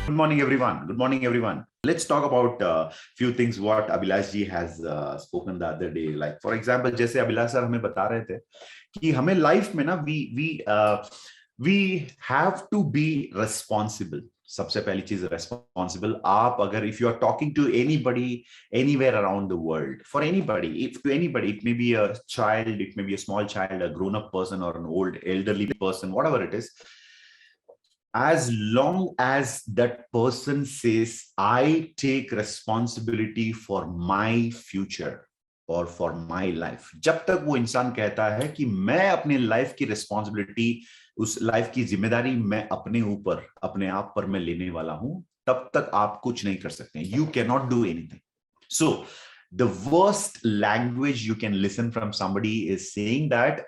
Good morning, everyone. Good morning, everyone. Let's talk about few things what Abhilash ji has spoken the other day. Like, for example, जैसे Abhilash sir हमें बता रहे थे कि हमें life में ना we have to be responsible. सबसे पहली चीज responsible. आप अगर if you are talking to anybody anywhere around the world, for anybody, if to anybody, it may be a child, it may be a small child, a grown-up person, or an old elderly person, whatever it is. As long as that person says, I take responsibility for my future or for my life, जब तक वो इंसान कहता है कि मैं अपने life की रिस्पॉन्सिबिलिटी, उस लाइफ की जिम्मेदारी मैं अपने ऊपर, अपने आप पर मैं लेने वाला हूं, तब तक आप कुछ नहीं कर सकते. You cannot do anything. So the worst language you can listen from somebody is saying that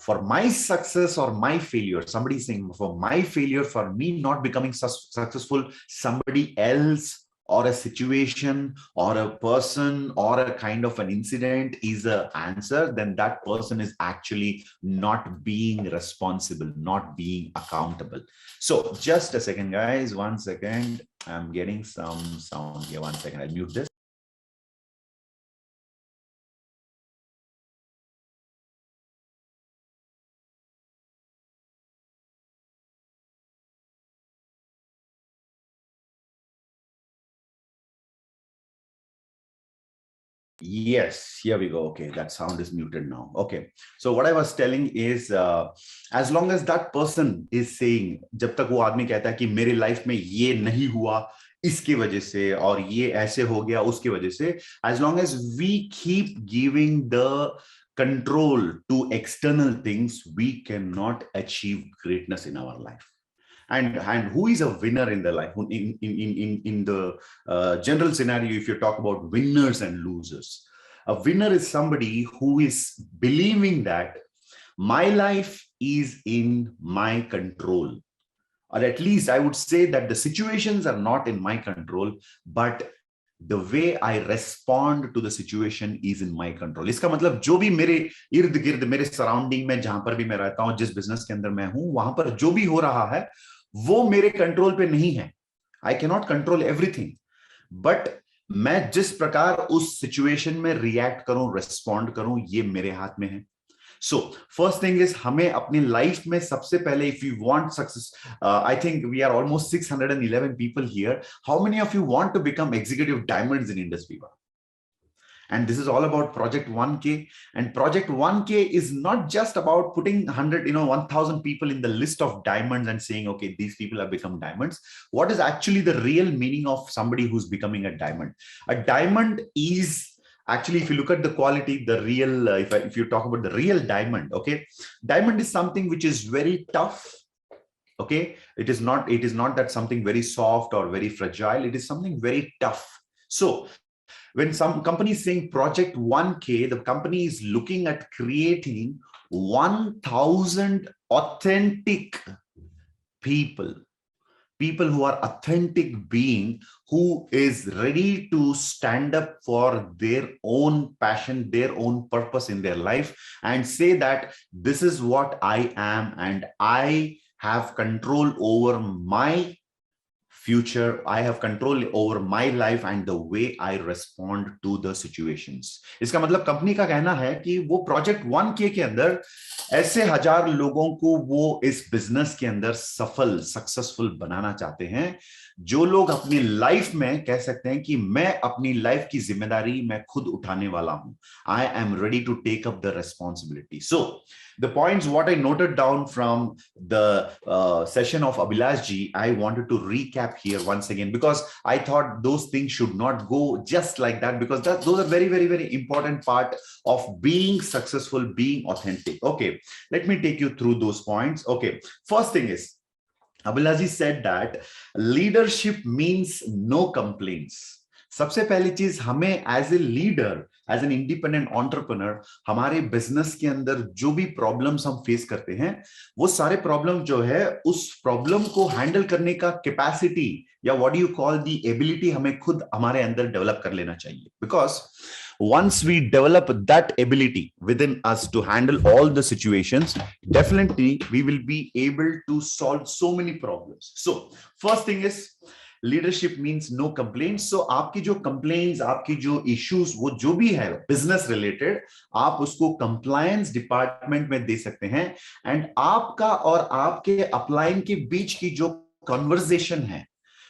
for my success or my failure, somebody saying for my failure, for me not becoming successful, somebody else or a situation or a person or a kind of an incident is an answer, then that person is actually not being responsible, not being accountable. So just a second, guys, 1 second. I'm getting some sound here. 1 second, I'll mute this. Yes, here we go. Okay, that sound is muted now. Okay, so what I was telling is, as long as that person is saying, जब तक वो आदमी कहता है कि मेरे life में ये नहीं हुआ इसकी वजह से और ये ऐसे हो गया उसकी वजह से, as long as we keep giving the control to external things, we cannot achieve greatness in our life. And who is a winner in the life in the general scenario? If you talk about winners and losers, a winner is somebody who is believing that my life is in my control, or at least I would say that the situations are not in my control, but the way I respond to the situation is in my control. इसका मतलब जो भी मेरे इर्द गिर्द, मेरे surrounding में, जहां पर भी मैं रहता हूं, जिस बिजनेस के अंदर मैं हूं, वहां पर जो भी हो रहा है वो मेरे कंट्रोल पे नहीं है. I cannot control everything, but मैं जिस प्रकार उस सिचुएशन में रिएक्ट करूं, रिस्पॉन्ड करूं, ये मेरे हाथ में है. So first thing is, हमें अपनी लाइफ में सबसे पहले, if you want success, I think we are almost 611 people here. How many of you want to become executive diamonds in Indus Viva? And this is all about Project 1K. And Project 1K is not just about putting 1,000 people in the list of diamonds and saying, okay, these people have become diamonds. What is actually the real meaning of somebody who's becoming a diamond? A diamond is actually, if you look at the quality, the real, if you talk about the real diamond, okay, diamond is something which is very tough. Okay, it is not that something very soft or very fragile. It is something very tough. So when some company is saying Project 1K, the company is looking at creating 1,000 authentic people who are authentic being, who is ready to stand up for their own passion, their own purpose in their life, and say that this is what I am and I have control over my future, I have control over my life and the way I respond to the situations. इसका मतलब company का कहना है कि वो project 1K के अंदर ऐसे 1000 लोगों को वो इस बिजनेस के अंदर सफल, सक्सेसफुल बनाना चाहते हैं, जो लोग अपनी लाइफ में कह सकते हैं कि मैं अपनी लाइफ की जिम्मेदारी मैं खुद उठाने वाला हूं. I am ready to take up the responsibility. So the points what I noted down from the session of Abhilash ji, I wanted to recap here once again, because I thought those things should not go just like that, because those are very, very, very important part of being successful, being authentic. Okay, let me take you through those points. Okay, first thing is, Abhilash ji said that leadership means no complaints. सबसे पहली चीज, हमें as a leader, as an independent entrepreneur, हमारे business के अंदर जो भी problems हम फेस करते हैं, वो सारे प्रॉब्लम जो है, उस प्रॉब्लम को हैंडल करने का कैपेसिटी या what you call the ability हमें खुद हमारे अंदर डेवलप कर लेना चाहिए. Because once we develop that ability within us to handle all the situations, definitely we will be able to solve so many problems. So first thing is, leadership means no complaints. So आपकी जो complaints, आपकी जो issues, वो जो भी है business related, आप उसको कंप्लायंस डिपार्टमेंट में दे सकते हैं। एंड आपका और आपके अपलाइन के बीच की जो कन्वर्सेशन है,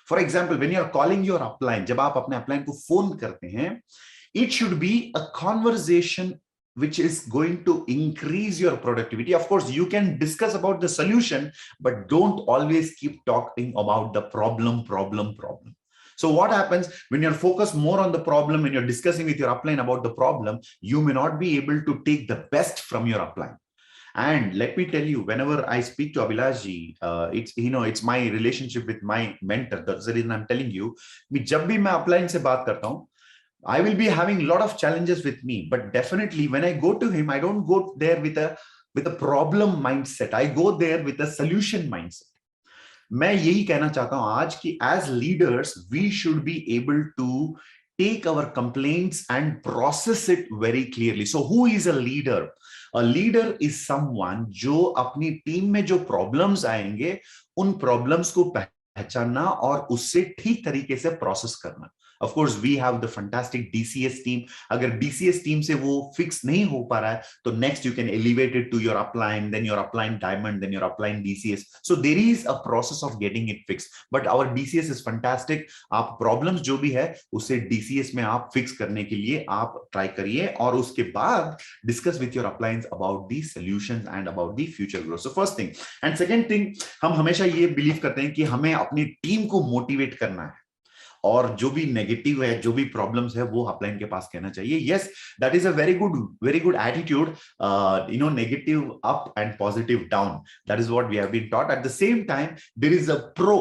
for example when you are calling your upline, जब आप अपने अपलाइन को फोन करते हैं, it should be a conversation which is going to increase your productivity. Of course, you can discuss about the solution, but don't always keep talking about the problem. So what happens when you're focused more on the problem, when you're discussing with your upline about the problem, you may not be able to take the best from your upline. And let me tell you, whenever I speak to Abhilashji, it's my relationship with my mentor. That's the reason I'm telling you, जब भी मैं upline से बात करता हूँ, I will be having a lot of challenges with me, but definitely when I go to him, I don't go there with a problem mindset. I go there with a solution mindset. मैं यही कहना चाहता हूं आज कि as leaders, we should be able to take our complaints and process it very clearly. So who is a leader? A leader is someone जो अपनी team में जो प्रॉब्लम्स आएंगे, उन प्रॉब्लम्स को पहचानना और उससे ठीक तरीके से प्रोसेस करना। Of course, we have the fantastic DCS team. अगर DCS team से वो fix नहीं हो पा रहा है, तो next you can elevate it to your upline, then your upline diamond, then your upline DCS. So there is a process of getting it fixed. But our DCS is fantastic. आप problems जो भी है, उसे DCS में आप fix करने के लिए आप try करिए, और उसके बाद discuss with your uplines about the solutions and about the future growth. So first thing. And second thing, हम हमेशा ये believe करते हैं कि हमें अपनी टीम को मोटिवेट करना है, और जो भी नेगेटिव है, जो भी प्रॉब्लम्स है, वो अपलाइन के पास कहना चाहिए। Yes, that is a very good attitude, negative up and positive down, that is what we have been taught. At the same time there is a pro,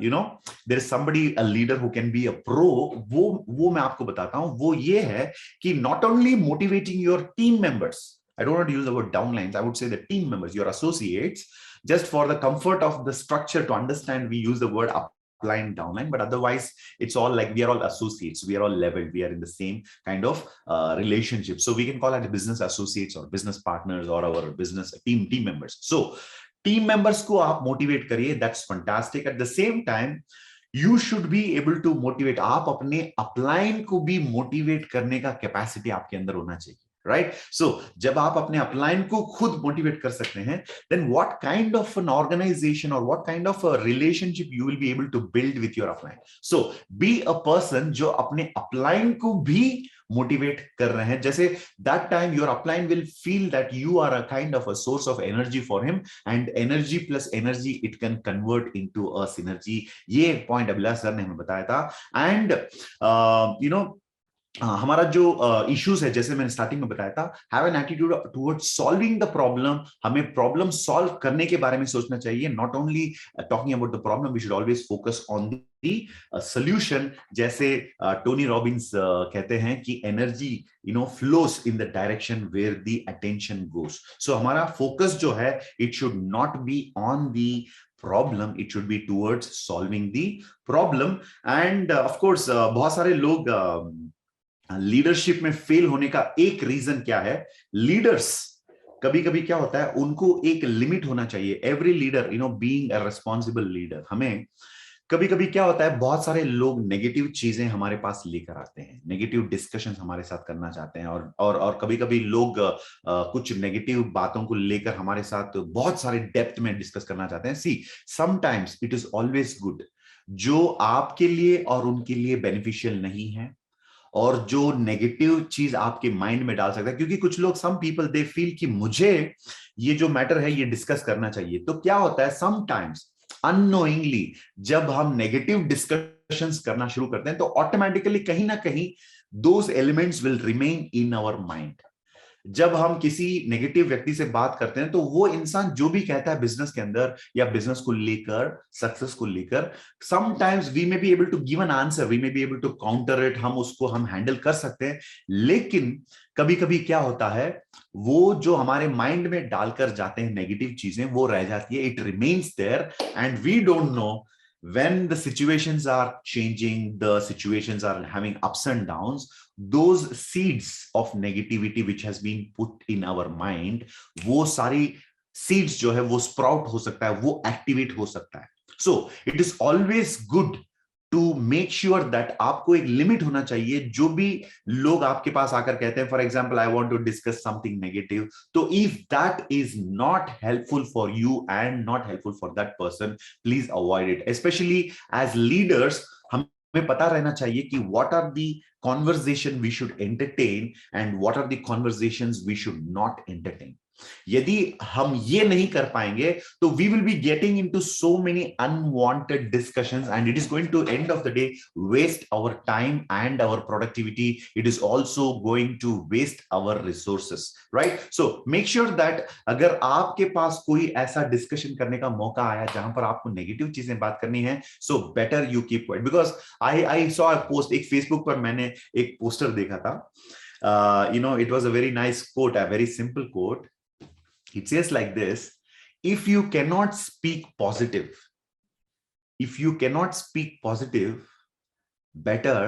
there is somebody, a leader who can be a pro. वो मैं आपको बताता हूं, वो ये है कि not only motivating your team members, I don't want to use the word downlines, I would say the team members, your associates, just for the comfort of the structure to understand, we use the word upline, downline, but otherwise it's all like we are all associates, we are all leveled, we are in the same kind of relationship. So we can call it business associates or business partners or our business team members. So team members को आप motivate करिए, that's fantastic. At the same time, you should be able to motivate, आप अपने upline को भी motivate करने का capacity आपके अंदर होना चाहिए, right? So जब आप अपने अपलाइन को खुद मोटिवेट कर सकते हैं, then what kind of an organization or what kind of a relationship you will be able to build with your upline. So be a person जो अपने अपलाइन को भी मोटिवेट कर रहे हैं, जैसे that time your upline will feel that you are a kind of a source of energy for him, and energy plus energy, it can convert into a synergy. ये point Abhilash sir ने हमें बताया था। And हमारा जो issues है, जैसे मैंने स्टार्टिंग में बताया था, have an attitude towards solving the problem. हमें प्रॉब्लम सॉल्व करने के बारे में सोचना चाहिए, not only talking about the problem, we should always focus on the solution. जैसे टोनी रॉबिन्स कहते हैं कि energy flows in the direction where the attention goes. So हमारा फोकस जो है, it should not be on the problem, it should be towards solving the problem. And of course, बहुत सारे लोग लीडरशिप में फेल होने का एक रीजन क्या है? लीडर्स कभी कभी क्या होता है, उनको एक लिमिट होना चाहिए। Every leader, being a responsible leader, हमें कभी कभी क्या होता है, बहुत सारे लोग नेगेटिव चीजें हमारे पास लेकर आते हैं, नेगेटिव डिस्कशन हमारे साथ करना चाहते हैं, और कभी कभी लोग कुछ नेगेटिव बातों को लेकर हमारे साथ बहुत सारे डेप्थ में डिस्कस करना चाहते हैं। See, sometimes it is always good, जो आपके लिए और उनके लिए बेनिफिशियल नहीं है, और जो नेगेटिव चीज आपके माइंड में डाल सकता है, क्योंकि कुछ लोग, सम पीपल दे फील कि मुझे ये जो मैटर है ये डिस्कस करना चाहिए। तो क्या होता है, समटाइम्स अननोइंगली जब हम नेगेटिव डिस्कशंस करना शुरू करते हैं, तो ऑटोमेटिकली कहीं ना कहीं those elements will remain in our mind. जब हम किसी नेगेटिव व्यक्ति से बात करते हैं, तो वो इंसान जो भी कहता है बिजनेस के अंदर या बिजनेस को लेकर, सक्सेस को लेकर, sometimes we may be able to give an answer, we may be able to counter it, हम हैंडल कर सकते हैं। लेकिन कभी कभी क्या होता है, वो जो हमारे माइंड में डालकर जाते हैं नेगेटिव चीजें, वो रह जाती है, it remains there, and we don't know when the situations are changing, the situations are having ups and downs, those seeds of negativity which has been put in our mind, वो सारी seeds जो है वो sprout हो सकता है, वो activate हो सकता है। So it is always good to make sure that आपको एक लिमिट होना चाहिए। जो भी लोग आपके पास आकर कहते हैं, for example, I want to discuss something negative, तो if that is not helpful for you and not helpful for that person, please avoid it. Specially as leaders, हमें पता रहना चाहिए कि what are the conversation we should entertain and what are the conversations we should not entertain. यदि हम ये नहीं कर पाएंगे तो we will be getting into so many unwanted discussions and it is going to end of the day waste our time and our productivity. It is also going to waste our resources, right? So make sure that अगर आपके पास कोई ऐसा discussion करने का मौका आया जहां पर आपको नेगेटिव चीजें बात करनी है, so better you keep quiet. Because I saw a post, एक फेसबुक पर मैंने एक पोस्टर देखा था, it was a very nice quote, a very simple quote. It says like this: if you cannot speak positive, better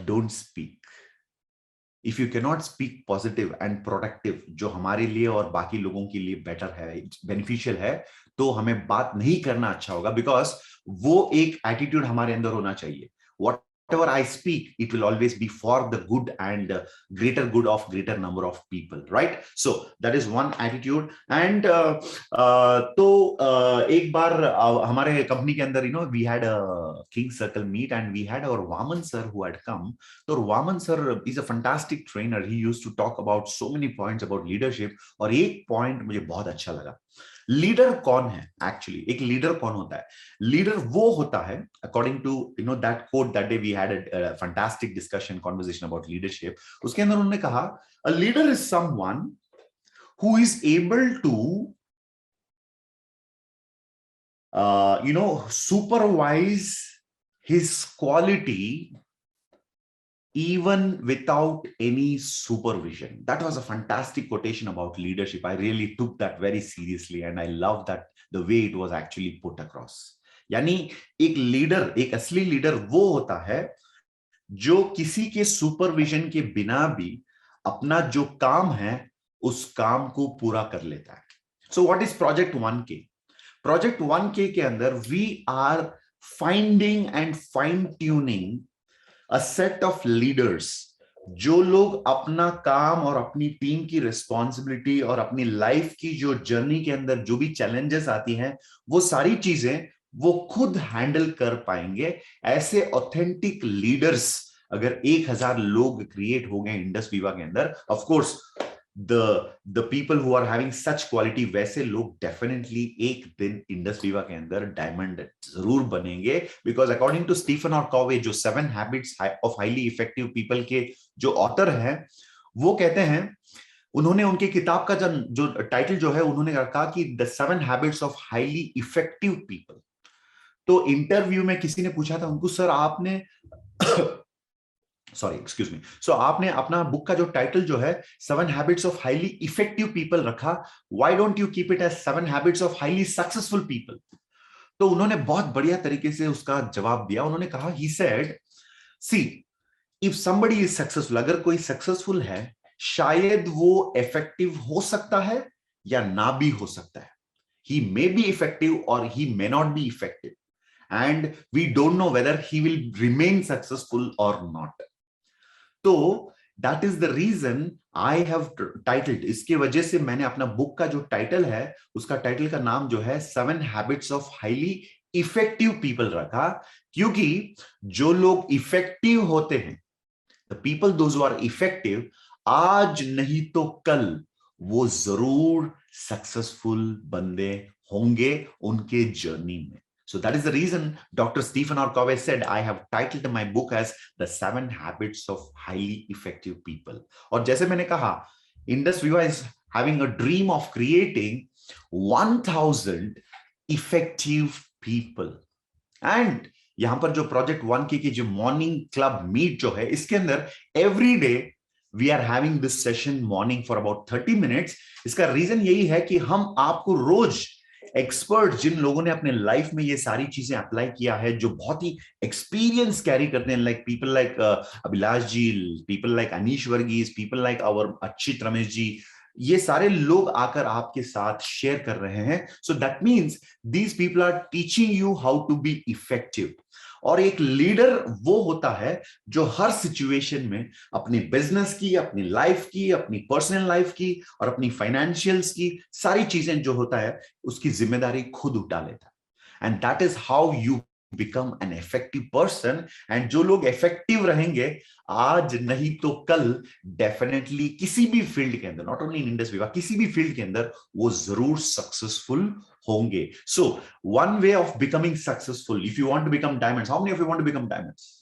don't speak. If you cannot speak positive and productive, जो हमारे लिए और बाकी लोगों के लिए बेटर है, बेनिफिशियल है, तो हमें बात नहीं करना अच्छा होगा, बिकॉज वो एक एटीट्यूड हमारे अंदर होना चाहिए. Whatever I speak, it will always be for the good and greater good of greater number of people, right? So that is one attitude. And तो एक बार हमारे कंपनी के अंदर we had a king circle meet and we had our Vaman sir who had come. तो Vaman sir is a fantastic trainer. He used to talk about so many points about leadership, और एक point मुझे बहुत अच्छा लगा. Leader कौन है actually? एक लीडर कौन होता है? लीडर वो होता है, according to that quote that day we had a fantastic discussion conversation about leadership. उसके अंदर उन्होंने कहा a leader is someone who is able to supervise his quality even without any supervision. That was a fantastic quotation about leadership. I really took that very seriously and I love that the way it was actually put across. यानी एक leader, एक असली leader वो होता है जो किसी के सुपरविजन के बिना भी अपना जो काम है उस काम को पूरा कर लेता है. So what is Project 1K? Project 1K के अंदर we are finding and fine tuning a set of leaders, जो लोग अपना काम और अपनी टीम की रिस्पॉन्सिबिलिटी और अपनी लाइफ की जो जर्नी के अंदर जो भी चैलेंजेस आती हैं वो सारी चीजें वो खुद हैंडल कर पाएंगे. ऐसे ऑथेंटिक लीडर्स अगर 1000 लोग क्रिएट हो गए इंडस वीवा के अंदर, of course the people who are having such quality, वैसे लोग डेफिनेटली एक दिन इंडस वीवा के अंदर डायमंड जरूर बनेंगे. बिकॉज अकॉर्डिंग टू स्टीफन और कॉवे, जो 7 habits of highly effective people के जो ऑथर हैं, वो कहते हैं, उन्होंने उनके किताब का जो टाइटल जो है उन्होंने रखा कि the 7 habits of highly effective people. तो इंटरव्यू में किसी ने पूछा था उनको, सर आपने सॉरी एक्सक्यूज मी, सो आपने अपना बुक का जो टाइटल जो है 7 habits of highly effective people रखा, why don't you keep it as 7 habits of highly successful people? तो उन्होंने बहुत बढ़िया तरीके से उसका जवाब दिया. उन्होंने कहा, he said, see if somebody is successful, अगर कोई सक्सेसफुल है, शायद वो इफेक्टिव हो सकता है या ना भी हो सकता है. ही मे बी इफेक्टिव और he may not be effective, and we don't know whether he will remain successful और नॉट. तो that is the reason I have titled, इसके वजह से मैंने अपना बुक का जो टाइटल है उसका टाइटल का नाम जो है 7 habits of highly effective people रखा. क्योंकि जो लोग इफेक्टिव होते हैं, the people those who are effective, आज नहीं तो कल वो जरूर सक्सेसफुल बंदे होंगे उनके जर्नी में. So that is the reason Dr. Stephen R. Covey said, I have titled my book as The 7 Habits of Highly Effective People. और जैसे मैंने कहा, Indus Viva is having a dream of creating 1000 effective people. And यहां पर जो Project 1K की जो morning club meet जो है, इसके अंदर every day we are having this session morning for about 30 minutes. इसका रीजन यही है कि हम आपको रोज एक्सपर्ट, जिन लोगों ने अपने लाइफ में ये सारी चीजें अप्लाई किया है, जो बहुत ही एक्सपीरियंस कैरी करते हैं, like people like Abhilash ji, people like Anish Varghese, people like our Achyut Ramesh ji, ये सारे लोग आकर आपके साथ शेयर कर रहे हैं. So that means these people are teaching you how to be effective. और एक लीडर वो होता है जो हर सिचुएशन में अपनी बिजनेस की, अपनी लाइफ की, अपनी पर्सनल लाइफ की और अपनी फाइनेंशियल्स की सारी चीजें जो होता है उसकी जिम्मेदारी खुद उठा लेता है। And that is how you become an effective person. And जो लोग इफेक्टिव रहेंगे आज नहीं तो कल, डेफिनेटली किसी भी फील्ड के अंदर, नॉट ओनली इन इंडस्ट्री, किसी भी फील्ड के अंदर वो जरूर सक्सेसफुल होंगे। So one way of becoming successful, if you want to become diamonds, how many of you want to become diamonds?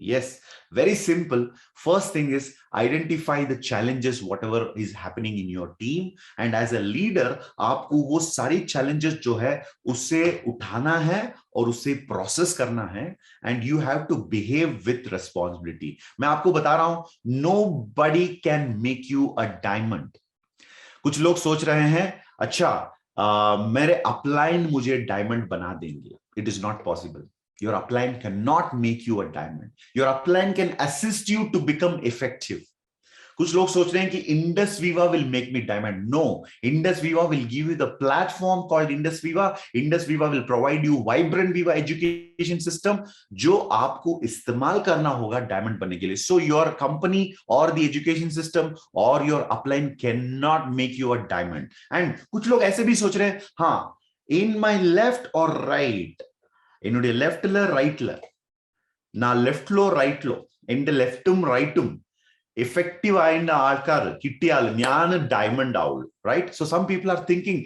Yes, very simple. First thing is identify the challenges, whatever is happening in your team. And as a leader, आपको वो सारी challenges जो है उससे उठाना है और उससे प्रोसेस करना है। And you have to behave with responsibility. मैं आपको बता रहा हूं, nobody can make you a diamond. कुछ लोग सोच रहे हैं, अच्छा मेरे अपलाइन मुझे डायमंड बना देंगे। It is not possible. Your upline cannot make you a diamond. Your upline can assist you to become effective. कुछ लोग सोच रहे हैं कि Indus Viva will make me diamond. No, Indus Viva will give you the platform called Indus Viva. Indus Viva will provide you Vibrant Viva education system जो आपको इस्तेमाल करना होगा डायमंड बनने के लिए. So your company or the education system or your upline cannot make you a diamond. And कुछ लोग ऐसे भी सोच रहे हैं, हाँ, in my left or right, என்னுடைய லெஃப்ட்ல ரைட்ல, நான் லெஃப்ட்லோ ரைட்லோ എന്റെ ലെഫ്റ്റും റൈറ്റും എഫക്റ്റീവ് ആയ ആൾക്കാർ കിട്ടിയാൽ ഞാൻ డైమండ్ ఆవులు, right? So some people are thinking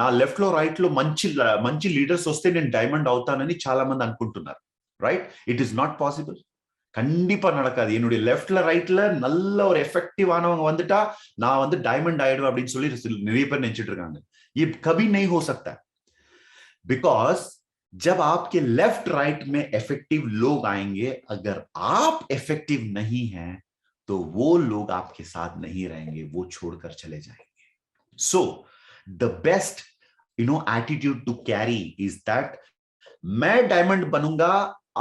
నా లెఫ్ట్ లో రైట్ లో మంచి మంచి లీడర్స్ వస్తే నేను డైమండ్ అవుతానని చాలా మంది అనుకుంటున్నారు, right? It is not possible. கண்டிப்பா நடக்காது. என்னுடைய லெஃப்ட்ல ரைட்ல நல்ல ஒரு எஃபெக்டிவ் ஆனவங்க வந்துட்டா நான் வந்து டைமண்ட் ஆயிடுவேன் அப்படின்னு சொல்லி நிறைய பேர் நினைச்சிட்டு இருக்காங்க. ये कभी नहीं हो सकता, बिकॉज जब आपके लेफ्ट राइट में इफेक्टिव लोग आएंगे, अगर आप इफेक्टिव नहीं हैं तो वो लोग आपके साथ नहीं रहेंगे, वो छोड़कर चले जाएंगे. So the best attitude to carry is that मैं डायमंड बनूंगा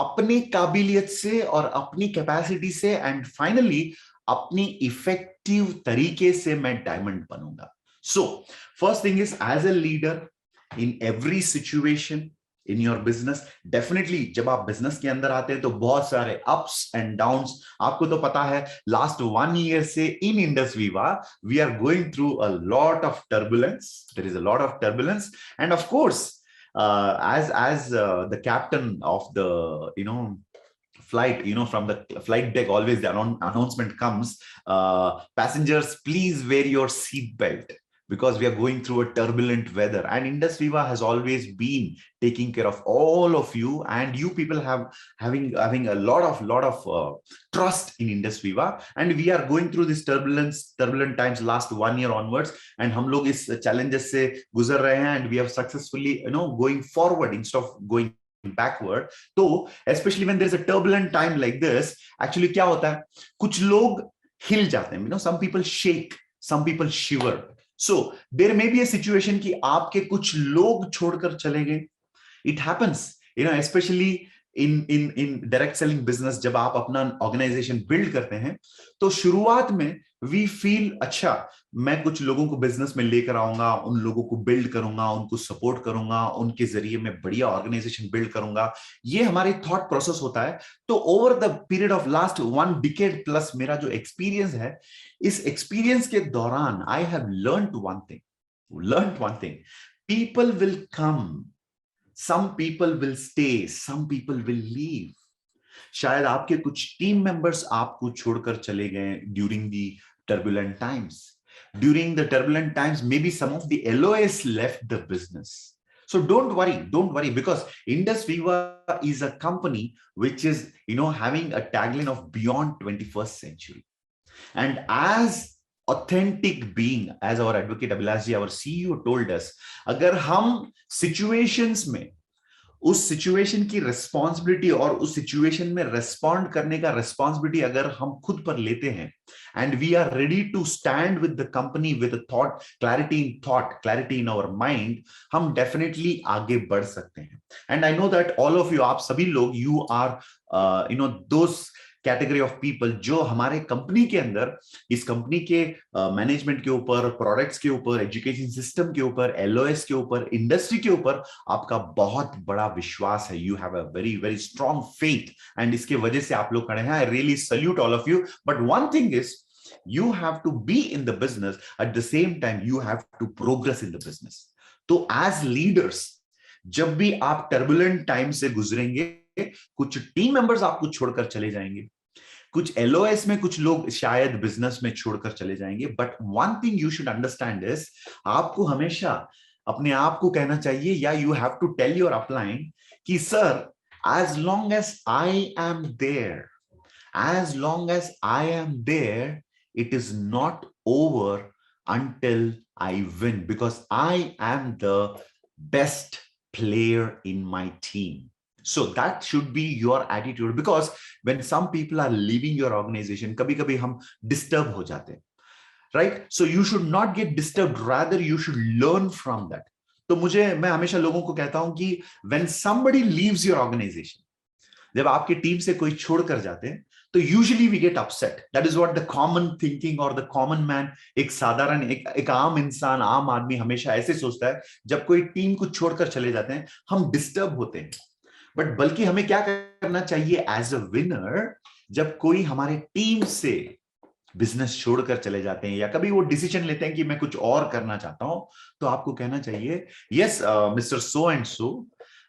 अपनी काबिलियत से और अपनी कैपेसिटी से, एंड फाइनली अपनी इफेक्टिव तरीके से मैं डायमंड बनूंगा. So first thing is, as a leader in every situation in your business, definitely जब आप business के अंदर आते हैं तो बहुत सारे ups and downs. आपको तो पता है last 1 year से in Indus Viva we are going through a lot of turbulence. There is a lot of turbulence, and of course as the captain of the flight, from the flight deck always the announcement comes, passengers please wear your seat belt, because we are going through a turbulent weather. And Indus Viva has always been taking care of all of you, and you people having a lot of trust in Indus Viva. And we are going through this turbulent times last 1 year onwards, and हम लोग इस challenges से गुजर रहे हैं, and we have successfully going forward instead of going backward. तो especially when there is a turbulent time like this, actually क्या होता है, कुछ लोग हिल जाते हैं, some people shake, some people shiver. So there may be a situation कि आपके कुछ लोग छोड़कर चले गए. It happens, especially in direct selling business. जब आप अपना ऑर्गेनाइजेशन बिल्ड करते हैं तो शुरुआत में we feel, अच्छा मैं कुछ लोगों को बिजनेस में लेकर आऊंगा, उन लोगों को बिल्ड करूंगा, उनको सपोर्ट करूंगा, उनके जरिए मैं बढ़िया ऑर्गेनाइजेशन बिल्ड करूंगा, ये हमारे थॉट प्रोसेस होता है. तो over the period of last 1 decade plus मेरा जो एक्सपीरियंस है, इस एक्सपीरियंस के दौरान I have learned one thing, people will come, some people will stay, some people will leave. शायद आपके कुछ टीम मेंबर्स आपको छोड़कर चले गए during the turbulent times. During the turbulent times, maybe some of the LOS left the business. So don't worry, because Indus Viva is a company which is, having a tagline of beyond 21st century. And as authentic being, as our advocate Abhilash ji, our CEO told us, अगर हम situations में उस situation की responsibility और उस situation में respond करने का रिस्पॉन्सिबिलिटी अगर हम खुद पर लेते हैं, and we are ready to stand with the company with thought clarity in our mind, हम डेफिनेटली आगे बढ़ सकते हैं. And I know that all of you, आप सभी लोग, you are those category of people जो हमारे कंपनी के अंदर, इस कंपनी के मैनेजमेंट के ऊपर, प्रोडक्ट्स के ऊपर, एजुकेशन सिस्टम के ऊपर, एलओएस के ऊपर, इंडस्ट्री के ऊपर आपका बहुत बड़ा विश्वास है। You have a very very strong faith, and इसके वजह से आप लोग खड़े हैं। I really salute all of you. But one thing is, you have to be in the business, at the same time you have to progress in the business. तो as leaders, जब भी आप टर्बुलेंट टाइम से गुजरेंगे, कुछ team members आपको छोड़कर चले जाएंगे, कुछ एलओएस में कुछ लोग शायद बिजनेस में छोड़कर चले जाएंगे, but one thing you should understand is, आपको हमेशा अपने आप को कहना चाहिए, या you have to tell your upline कि sir, as long as I am there, as long as I am there, it is not over until I win, because I am the best player in my team. So that should be your attitude, because when some people are leaving your organization, kabhi kabhi hum disturb ho jate hain, right? So you should not get disturbed, rather you should learn from that. तो मैं हमेशा लोगों को कहता हूं कि when somebody leaves your organization, जब आपकी टीम से कोई छोड़कर जाते हैं, तो usually we get upset. That is what the common thinking और द कॉमन मैन, एक साधारण एक आम इंसान, आम आदमी हमेशा ऐसे सोचता है, जब कोई टीम को छोड़कर चले जाते हैं हम डिस्टर्ब होते हैं। बट बल्कि हमें क्या करना चाहिए एज अ विनर, जब कोई हमारे टीम से बिजनेस छोड़कर चले जाते हैं या कभी वो डिसीजन लेते हैं कि मैं कुछ और करना चाहता हूं, तो आपको कहना चाहिए, yes mister so and so,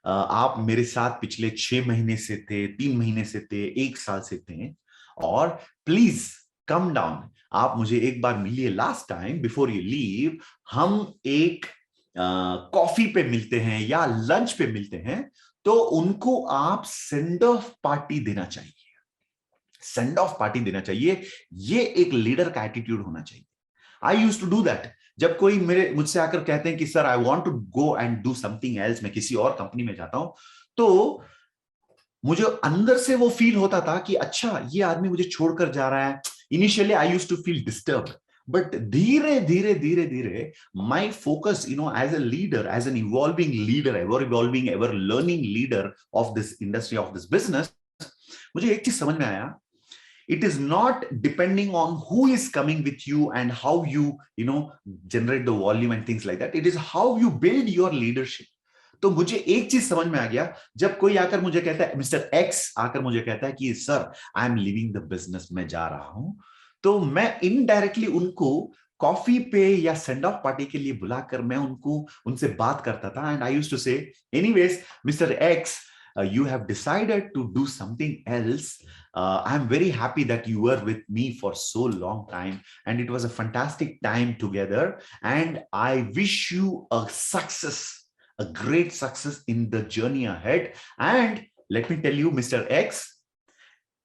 आप मेरे साथ पिछले 6 महीने से थे, 3 महीने से थे, 1 साल से थे, और प्लीज कम डाउन, आप मुझे एक बार मिलिए last time before you leave, हम एक कॉफी पे मिलते हैं या लंच पे मिलते हैं। तो उनको आप सेंड ऑफ पार्टी देना चाहिए, सेंड ऑफ पार्टी देना चाहिए। ये एक लीडर का एटीट्यूड होना चाहिए। I used to do that. जब कोई मुझसे आकर कहते हैं कि sir I want to go and do something else, मैं किसी और कंपनी में जाता हूं, तो मुझे अंदर से वो फील होता था कि अच्छा, ये आदमी मुझे छोड़कर जा रहा है। Initially I used to feel disturb, but धीरे धीरे धीरे धीरे my focus, as a leader, as an evolving leader, ever evolving, ever learning leader of this industry, of this business, मुझे एक चीज समझ में आया, it is not depending on who is coming with you and how you generate the volume and things like that. It is how you build your leadership. तो मुझे एक चीज समझ में आ गया, जब कोई आकर मुझे कहता है, मिस्टर एक्स आकर मुझे कहता है कि sir I am living the business, मैं जा रहा हूं, तो मैं इनडायरेक्टली उनको कॉफी पे या सेंड ऑफ पार्टी के लिए बुलाकर मैं उनसे बात करता था। एंड आई यूज्ड टू से, anyways mister x, you have decided to do something else. I'm very happy that you were with me for so long time, and it was a fantastic time together, and I wish you a success, a great success in the journey ahead. And let me tell you, Mr. X,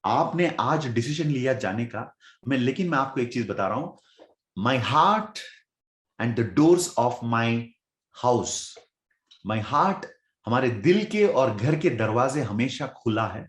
आपने आज decision लिया जाने का, लेकिन मैं आपको एक चीज बता रहा हूं, my heart and the doors of my house, my heart, हमारे दिल के और घर के दरवाजे हमेशा खुला है।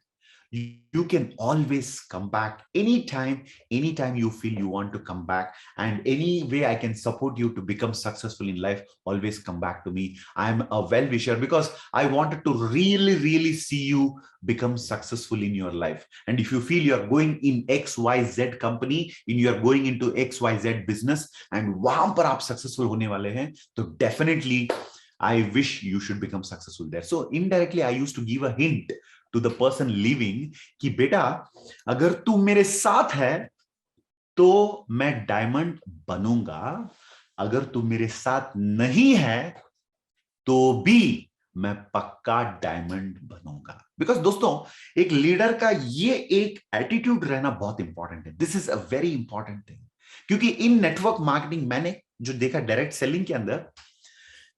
You can always come back anytime you feel you want to come back, and any way I can support you to become successful in life, always come back to me. I am a well-wisher, because I wanted to really see you become successful in your life. And if you feel you are going in XYZ company, you are going into XYZ business, and वहां पर आप successful होने वाले हैं, तो definitely I wish you should become successful there. So indirectly I used to give a hint to the person leaving कि बेटा, अगर तू मेरे साथ है तो मैं डायमंड बनूंगा, अगर तू मेरे साथ नहीं है तो भी मैं पक्का डायमंड बनूंगा। बिकॉज दोस्तों, एक लीडर का ये एक एटीट्यूड रहना बहुत इंपॉर्टेंट है। This is a very important thing, क्योंकि इन नेटवर्क मार्केटिंग मैंने जो देखा, डायरेक्ट सेलिंग के अंदर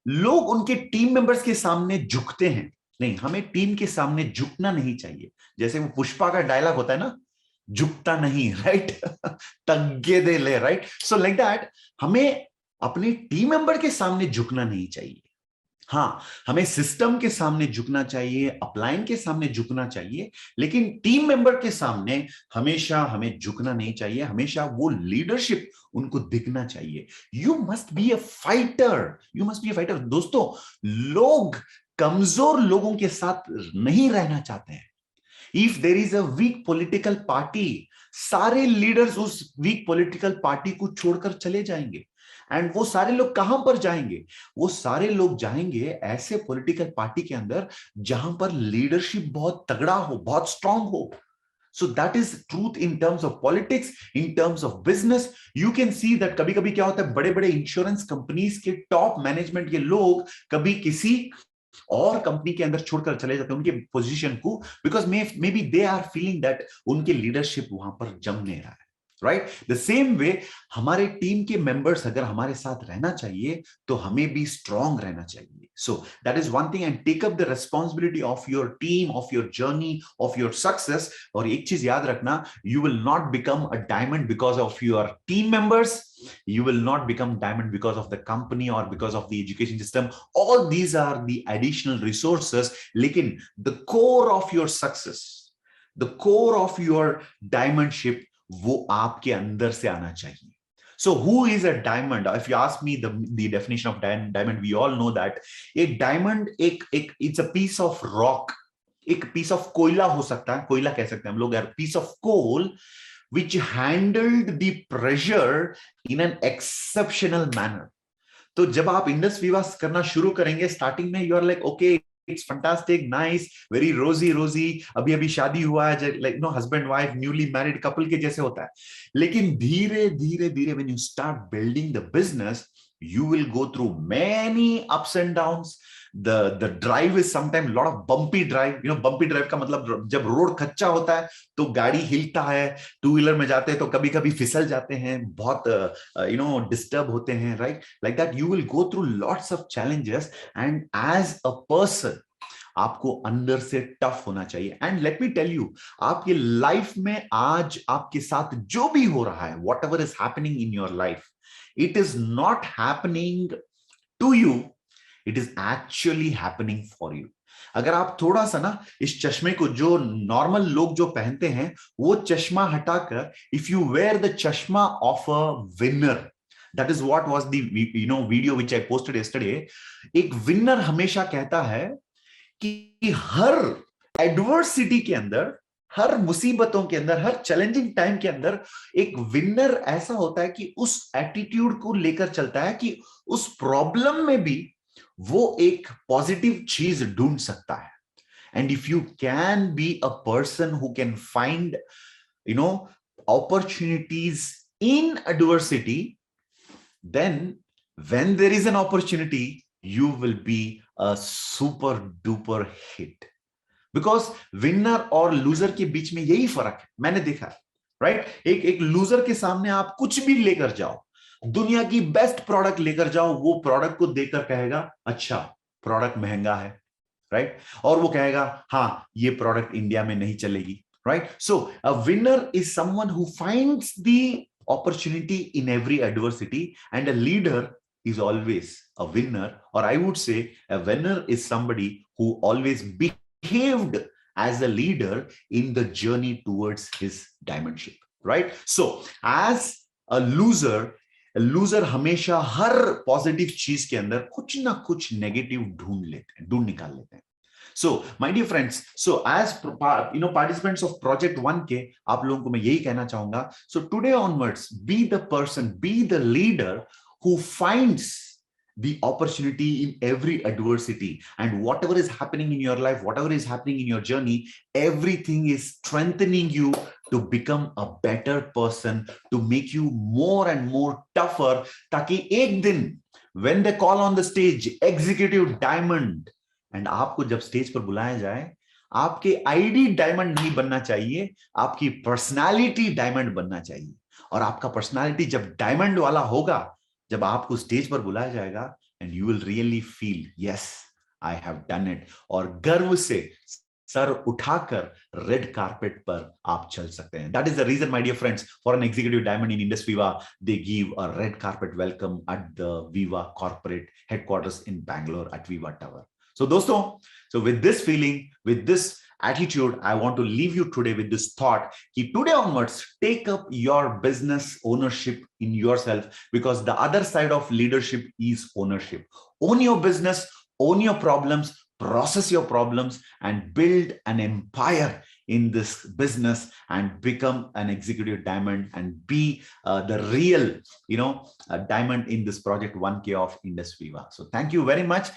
लोग उनके टीम मेंबर्स के सामने झुकते हैं। नहीं, हमें टीम के सामने झुकना नहीं चाहिए। जैसे वो पुष्पा का डायलॉग होता है ना, झुकता नहीं, राइट? तग्गे दे ले, राइट? सो लाइक दैट, हमें अपने टीम मेंबर के सामने झुकना नहीं चाहिए। हाँ, हमें सिस्टम के सामने झुकना चाहिए, अपलाइन के सामने झुकना चाहिए, लेकिन टीम मेंबर के सामने हमेशा हमें झुकना नहीं चाहिए। हमेशा वो लीडरशिप उनको दिखना चाहिए। You must be a fighter, you must be a fighter. दोस्तों, लोग कमजोर लोगों के साथ नहीं रहना चाहते हैं। If there is a weak political party, सारे लीडर्स उस वीक पॉलिटिकल पार्टी को छोड़कर चले जाएंगे। एंड वो सारे लोग कहां पर जाएंगे? वो सारे लोग जाएंगे ऐसे पॉलिटिकल पार्टी के अंदर जहां पर लीडरशिप बहुत तगड़ा हो, बहुत स्ट्रांग हो। So that is truth in terms of politics, in terms of business. You can see that कभी कभी क्या होता है, बड़े बड़े इंश्योरेंस कंपनीज के टॉप मैनेजमेंट के लोग कभी किसी और कंपनी के अंदर छोड़कर चले जाते हैं उनके पोजीशन को, because may be they are feeling that उनके लीडरशिप वहां पर जम नहीं रहा है। राइट, द सेम वे हमारे टीम के मेंबर्स अगर हमारे साथ रहना चाहिए तो हमें भी स्ट्रांग रहना चाहिए। So that is one thing, and take up the responsibility of your team, of your journey, of your success. और एक चीज याद रखना, you will not become a diamond because of your team members, you will not become diamond because of the company or because of the education system. All these are the additional resources, lekin the core of your success, the core of your diamondship, wo aapke andar se aana chahiye. So who is a diamond? If you ask me the definition of diamond, we all know that a diamond it's a piece of rock, एक piece of कोयला हो सकता है, कोयला कह सकते हैं हम लोग, piece of coal which handled the pressure in an exceptional manner. तो जब आप इंडस विवा करना शुरू करेंगे, स्टार्टिंग में you are like okay, it's fantastic, nice, very rosy rosy, अभी अभी शादी हुआ है, like no husband wife newly married couple के जैसे होता है। लेकिन धीरे धीरे धीरे when you start building the business, you will go through many ups and downs. The drive is sometimes lot of bumpy drive. You know, bumpy drive का मतलब जब रोड कच्चा होता है तो गाड़ी हिलता है, टू व्हीलर में जाते हैं तो कभी कभी फिसल जाते हैं, बहुत डिस्टर्ब होते हैं, right? Like that you will go through lots of challenges, and as a person आपको अंदर से टफ होना चाहिए। And let me tell you, आपकी लाइफ में आज आपके साथ जो भी हो रहा है, whatever is happening in your life, it is not happening to you, it is actually happening for you. अगर आप थोड़ा सा ना इस चश्मे को, जो नॉर्मल लोग जो पहनते हैं, वो चश्मा हटाकर if you wear the चश्मा of a winner, that is what was the video which I posted yesterday. एक विनर हमेशा कहता है कि हर एडवर्सिटी के अंदर, हर मुसीबतों के अंदर, हर चैलेंजिंग टाइम के अंदर एक विनर ऐसा होता है कि उस एटीट्यूड को लेकर चलता है कि उस प्रॉब्लम में भी वो एक पॉजिटिव चीज ढूंढ सकता है। And if you can be a person who can find opportunities in adversity, then when there is an opportunity, you will be a super duper hit. Because winner और लूजर के बीच में यही फर्क है, मैंने देखा है, राइट? एक लूजर के सामने आप कुछ भी लेकर जाओ, दुनिया की बेस्ट प्रोडक्ट लेकर जाओ, वो प्रोडक्ट को देखकर कहेगा अच्छा प्रोडक्ट महंगा है, राइट? और वो कहेगा हाँ ये प्रोडक्ट इंडिया में नहीं चलेगी, right? So a winner is someone who finds the opportunity in every adversity, and a leader is always a winner, or I would say a winner is somebody who always behaved as a leader in the journey towards his diamondship, right? So as a loser हमेशा हर positive चीज के अंदर कुछ ना कुछ negative ढूंढ निकाल लेते हैं। So my dear friends, so as participants of project 1 के, आप लोगों को मैं यही कहना चाहूंगा, so today onwards be the person, be the leader who finds the opportunity in every adversity, and whatever is happening in your life, whatever is happening in your journey, everything is strengthening you to become a better person, to make you more and more tougher, ताकि एक दिन when they call on the stage executive diamond, and आपको जब stage पर बुलाया जाए, आपके ID diamond नहीं बनना चाहिए, आपकी पर्सनालिटी डायमंड बनना चाहिए। और आपका पर्सनालिटी जब डायमंड वाला होगा, जब आपको स्टेज पर बुलाया जाएगा, and you will really feel yes I have done it, और गर्व से सर उठाकर रेड कारपेट पर आप चल सकते हैं। That is the reason my dear friends, for an executive diamond in Indus Viva they give a red carpet welcome at the Viva corporate headquarters in Bangalore at Viva tower. So दोस्तों, so with this feeling, with this attitude, I want to leave you today with this thought कि today onwards take up your business ownership in yourself, because the other side of leadership is ownership. Own your business, own your problems, process your problems, and build an empire in this business and become an executive diamond and be the real, diamond in this project 1K of Indus Viva. So thank you very much.